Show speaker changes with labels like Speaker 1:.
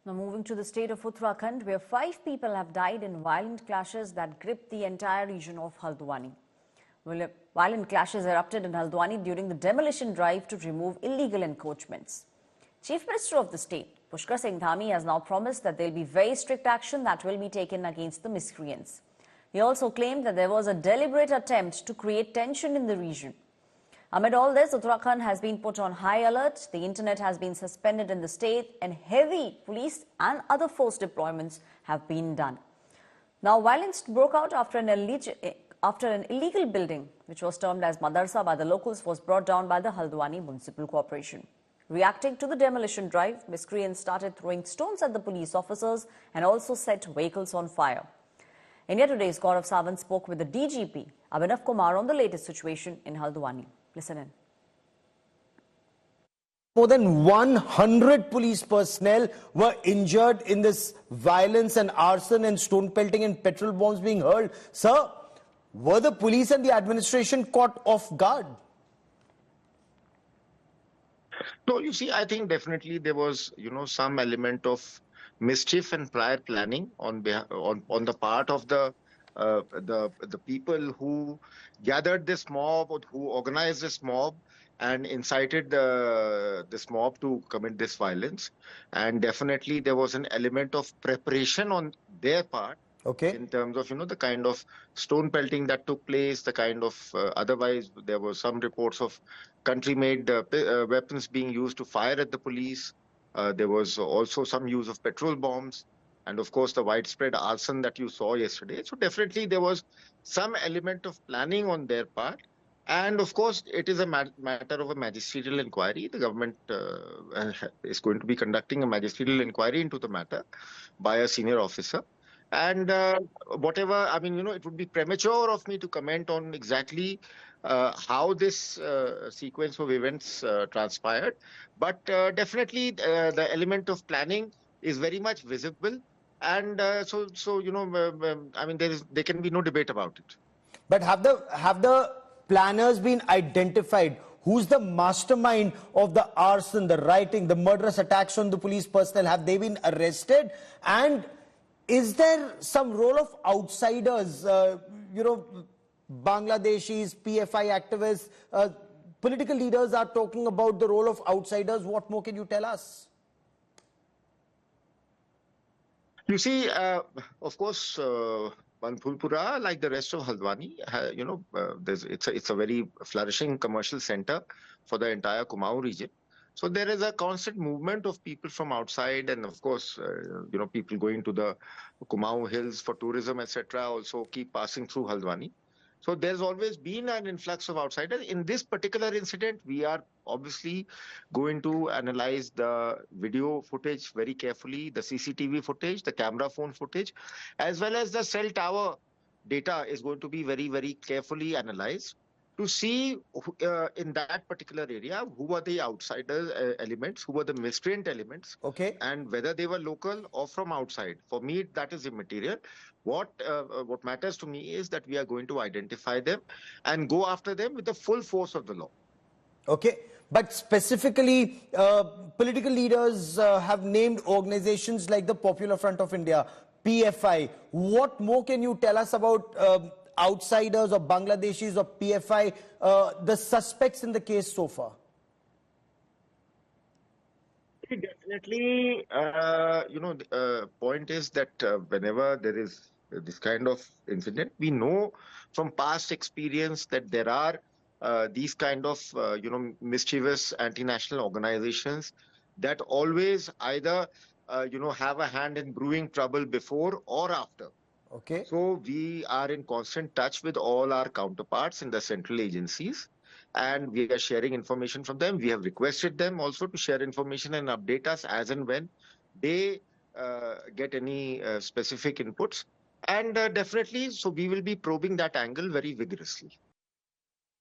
Speaker 1: Now moving to the state of Uttarakhand, where 5 people have died in violent clashes that gripped the entire region of Haldwani. Violent clashes erupted in Haldwani during the demolition drive to remove illegal encroachments. Chief Minister of the state, Pushkar Singh Dhami, has now promised that there will be very strict action that will be taken against the miscreants. He also claimed that there was a deliberate attempt to create tension in the region. Amid all this, Uttarakhand has been put on high alert. The internet has been suspended in the state and heavy police and other force deployments have been done. Now, violence broke out after an illegal building, which was termed as Madarsa by the locals, was brought down by the Haldwani Municipal Corporation. Reacting to the demolition drive, miscreants started throwing stones at the police officers and also set vehicles on fire. India Today's Gaurav Sawant spoke with the DGP, Abhinav Kumar, on the latest situation in Haldwani. Listen in.
Speaker 2: More than 100 police personnel were injured in this violence and arson and stone pelting and petrol bombs being hurled. Sir, were the police and the administration caught off guard?
Speaker 3: No, you see, I think definitely there was, some element of mischief and prior planning on the part of the people who gathered this mob or who organized this mob and incited this mob to commit this violence. And definitely there was an element of preparation on their part.
Speaker 2: Okay.
Speaker 3: In terms of, the kind of stone pelting that took place, the kind of, otherwise there were some reports of country-made weapons being used to fire at the police. There was also some use of petrol bombs and, of course, the widespread arson that you saw yesterday. So definitely there was some element of planning on their part. And, of course, it is a matter of a magisterial inquiry. The government is going to be conducting a magisterial inquiry into the matter by a senior officer. And whatever, it would be premature of me to comment on exactly how this sequence of events transpired. But definitely the element of planning is very much visible. And there can be no debate about it.
Speaker 2: But have the planners been identified? Who's the mastermind of the arson, the rioting, the murderous attacks on the police personnel? Have they been arrested? And is there some role of outsiders, Bangladeshis, PFI activists, political leaders are talking about the role of outsiders. What more can you tell us?
Speaker 3: You see, of course, Banpulpura, like the rest of Haldwani, it's a very flourishing commercial center for the entire Kumaon region. So there is a constant movement of people from outside, and of course, people going to the Kumaon Hills for tourism, etc. also keep passing through Haldwani. So there's always been an influx of outsiders. In this particular incident, we are obviously going to analyze the video footage very carefully, the CCTV footage, the camera phone footage, as well as the cell tower data is going to be very, very carefully analyzed to see in that particular area who were the outsider elements, who were the miscreant elements,
Speaker 2: okay,
Speaker 3: and whether they were local or from outside. For me, that is immaterial. What matters to me is that we are going to identify them and go after them with the full force of the law.
Speaker 2: Okay, but specifically, political leaders have named organizations like the Popular Front of India, PFI. What more can you tell us about outsiders or Bangladeshis or PFI, the suspects in the case so far?
Speaker 3: Definitely, point is that whenever there is this kind of incident, we know from past experience that there are these kind of, mischievous anti-national organizations that always either, have a hand in brewing trouble before or after.
Speaker 2: Okay.
Speaker 3: So we are in constant touch with all our counterparts in the central agencies, and we are sharing information from them. We have requested them also to share information and update us as and when they get any specific inputs. And definitely, so we will be probing that angle very vigorously.